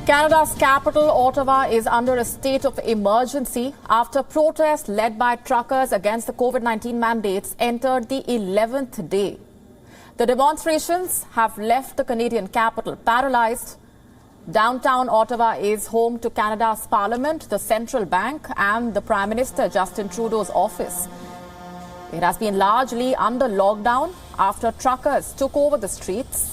Canada's capital, Ottawa, is under a state of emergency after protests led by truckers against the COVID-19 mandates entered the 11th day. The demonstrations have left the Canadian capital paralyzed. Downtown Ottawa is home to Canada's Parliament, the Central Bank, and the Prime Minister Justin Trudeau's office. It has been largely under lockdown after truckers took over the streets.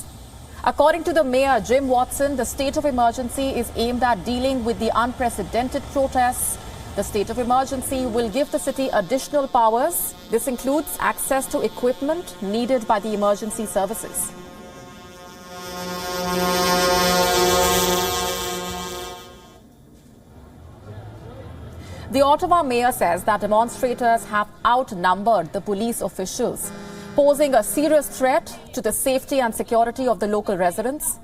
According to the Mayor, Jim Watson, the state of emergency is aimed at dealing with the unprecedented protests. The state of emergency will give the city additional powers. This includes access to equipment needed by the emergency services. The Ottawa mayor says that demonstrators have outnumbered the police officials, posing a serious threat to the safety and security of the local residents.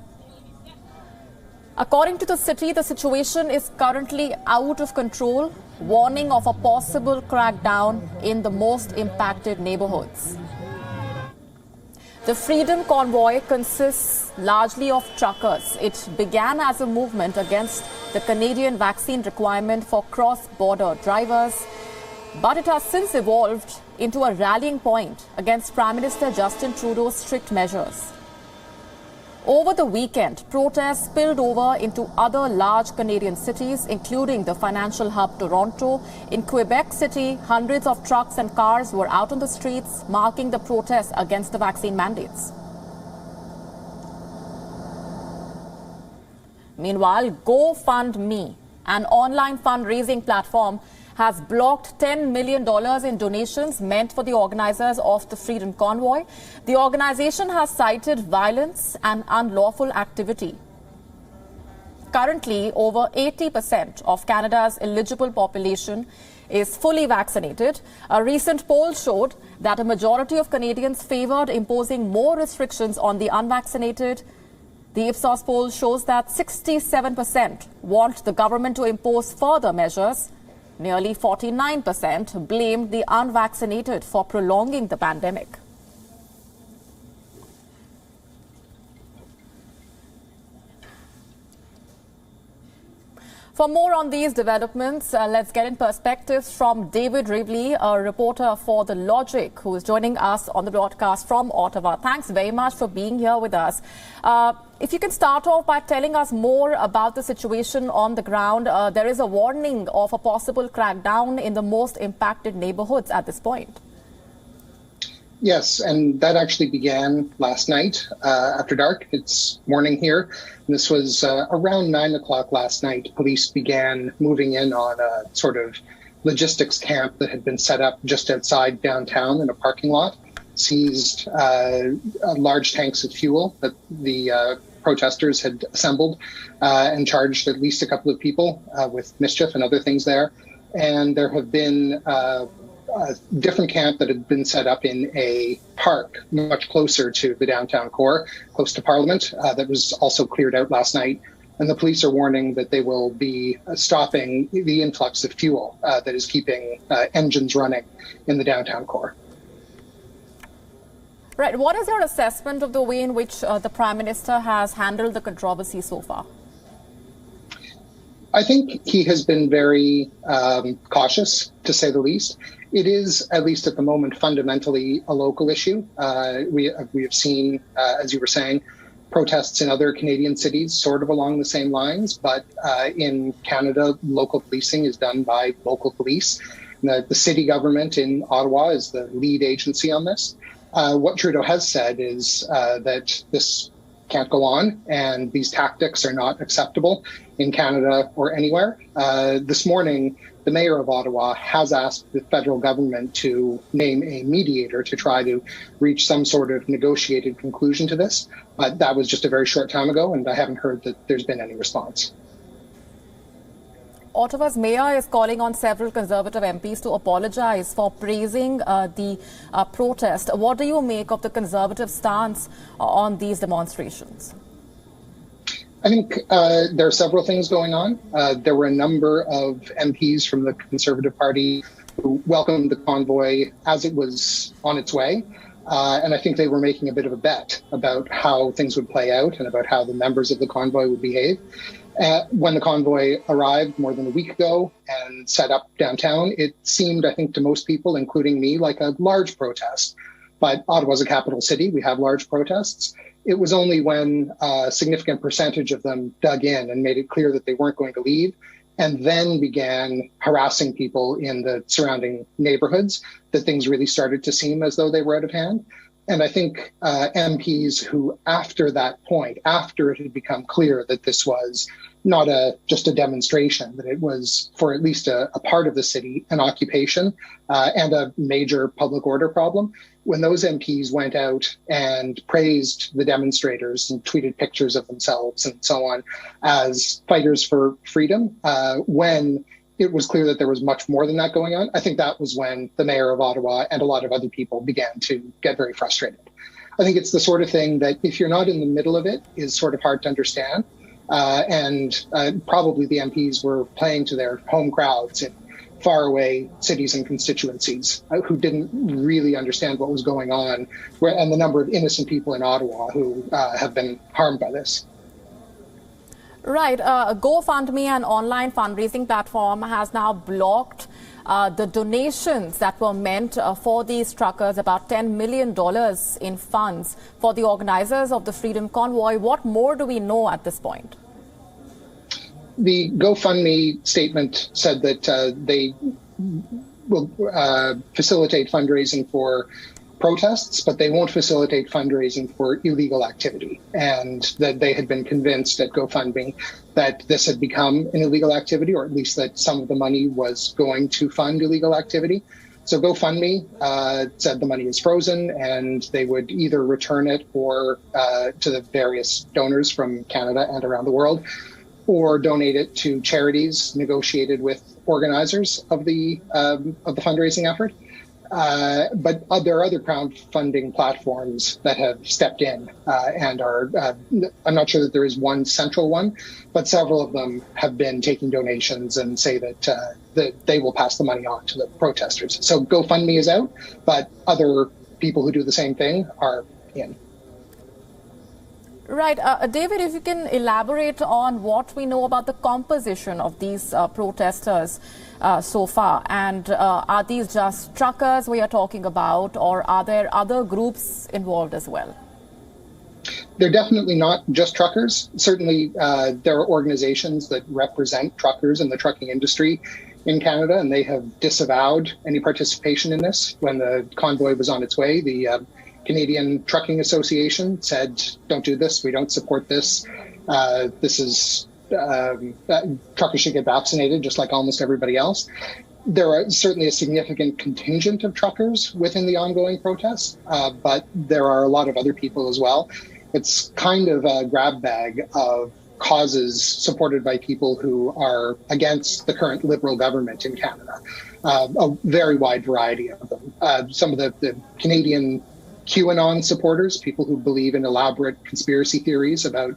According to the city, the situation is currently out of control, warning of a possible crackdown in the most impacted neighborhoods. The Freedom Convoy consists largely of truckers. It began as a movement against the Canadian vaccine requirement for cross-border drivers, but it has since evolved into a rallying point against Prime Minister Justin Trudeau's strict measures. Over the weekend, protests spilled over into other large Canadian cities, including the financial hub Toronto. In Quebec City, hundreds of trucks and cars were out on the streets, marking the protests against the vaccine mandates. Meanwhile, GoFundMe, an online fundraising platform, has blocked $10 million in donations meant for the organizers of the Freedom Convoy. The organization has cited violence and unlawful activity. Currently, over 80% of Canada's eligible population is fully vaccinated. A recent poll showed that a majority of Canadians favored imposing more restrictions on the unvaccinated. The Ipsos poll shows that 67% want the government to impose further measures. Nearly 49% blamed the unvaccinated for prolonging the pandemic. For more on these developments, let's get in perspectives from David Rivley, a reporter for The Logic, who is joining us on the broadcast from Ottawa. Thanks very much for being here with us. If you can start off by telling us more about the situation on the ground. There is a warning of a possible crackdown in the most impacted neighborhoods at this point. Yes, and that actually began last night after dark. It's morning here. And this was around 9 o'clock last night. Police began moving in on a sort of logistics camp that had been set up just outside downtown in a parking lot, seized large tanks of fuel that the protesters had assembled and charged at least a couple of people with mischief and other things there. And there have been a different camp that had been set up in a park much closer to the downtown core, close to Parliament, that was also cleared out last night. And the police are warning that they will be stopping the influx of fuel that is keeping engines running in the downtown core. Right. What is your assessment of the way in which the Prime Minister has handled the controversy so far? I think he has been very cautious, to say the least. It is, at least at the moment, fundamentally a local issue. We have seen, as you were saying, protests in other Canadian cities sort of along the same lines. But in Canada, local policing is done by local police. The city government in Ottawa is the lead agency on this. What Trudeau has said is that this can't go on and these tactics are not acceptable in Canada or anywhere. This morning, the mayor of Ottawa has asked the federal government to name a mediator to try to reach some sort of negotiated conclusion to this. But that was just a very short time ago, and I haven't heard that there's been any response. Ottawa's mayor is calling on several Conservative MPs to apologize for praising the protest. What do you make of the Conservative stance on these demonstrations? I think there are several things going on. There were a number of MPs from the Conservative Party who welcomed the convoy as it was on its way. And I think they were making a bit of a bet about how things would play out and about how the members of the convoy would behave. When the convoy arrived more than a week ago and set up downtown, it seemed, I think, to most people, including me, like a large protest. But Ottawa's a capital city. We have large protests. It was only when a significant percentage of them dug in and made it clear that they weren't going to leave, and then began harassing people in the surrounding neighborhoods, that things really started to seem as though they were out of hand. And I think MPs who, after that point, after it had become clear that this was not just a demonstration, that it was, for at least a part of the city, an occupation and a major public order problem, when those MPs went out and praised the demonstrators and tweeted pictures of themselves and so on as fighters for freedom, when it was clear that there was much more than that going on, I think that was when the mayor of Ottawa and a lot of other people began to get very frustrated. I think it's the sort of thing that if you're not in the middle of it is sort of hard to understand. And probably the MPs were playing to their home crowds in faraway cities and constituencies who didn't really understand what was going on, and the number of innocent people in Ottawa who have been harmed by this. Right. GoFundMe, an online fundraising platform, has now blocked the donations that were meant for these truckers, about $10 million in funds for the organizers of the Freedom Convoy. What more do we know at this point? The GoFundMe statement said that they will facilitate fundraising for protests, but they won't facilitate fundraising for illegal activity, and that they had been convinced at GoFundMe that this had become an illegal activity, or at least that some of the money was going to fund illegal activity. So GoFundMe said the money is frozen, and they would either return it or to the various donors from Canada and around the world, or donate it to charities negotiated with organizers of the fundraising effort. But there are other crowdfunding platforms that have stepped in and are, I'm not sure that there is one central one, but several of them have been taking donations and say that they will pass the money on to the protesters. So GoFundMe is out, but other people who do the same thing are in. Right. David, if you can elaborate on what we know about the composition of these protesters so far, and are these just truckers we are talking about, or are there other groups involved as well? They're definitely not just truckers. Certainly, there are organizations that represent truckers and the trucking industry in Canada, and they have disavowed any participation in this. When the convoy was on its way, the Canadian Trucking Association said, don't do this, we don't support this. This is, truckers should get vaccinated just like almost everybody else. There are certainly a significant contingent of truckers within the ongoing protests, but there are a lot of other people as well. It's kind of a grab bag of causes supported by people who are against the current Liberal government in Canada. A very wide variety of them. Some of the Canadian QAnon supporters, people who believe in elaborate conspiracy theories about,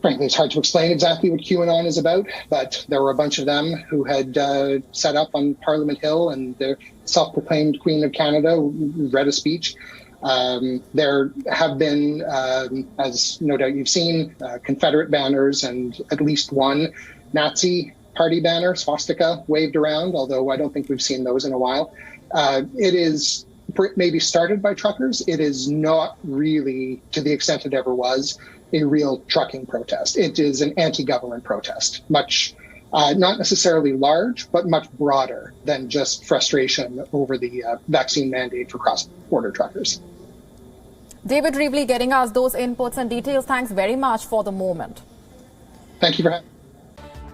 frankly, it's hard to explain exactly what QAnon is about, but there were a bunch of them who had set up on Parliament Hill, and the self-proclaimed Queen of Canada read a speech. There have been, as no doubt you've seen, Confederate banners and at least one Nazi party banner, swastika, waved around, although I don't think we've seen those in a while. It is maybe started by truckers. It is not really, to the extent it ever was, a real trucking protest. It is an anti-government protest, much, not necessarily large, but much broader than just frustration over the vaccine mandate for cross-border truckers. David Reevely getting us those inputs and details. Thanks very much for the moment. Thank you for having me.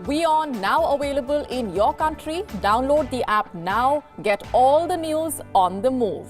WION now available in your country. Download the app now. Get all the news on the move.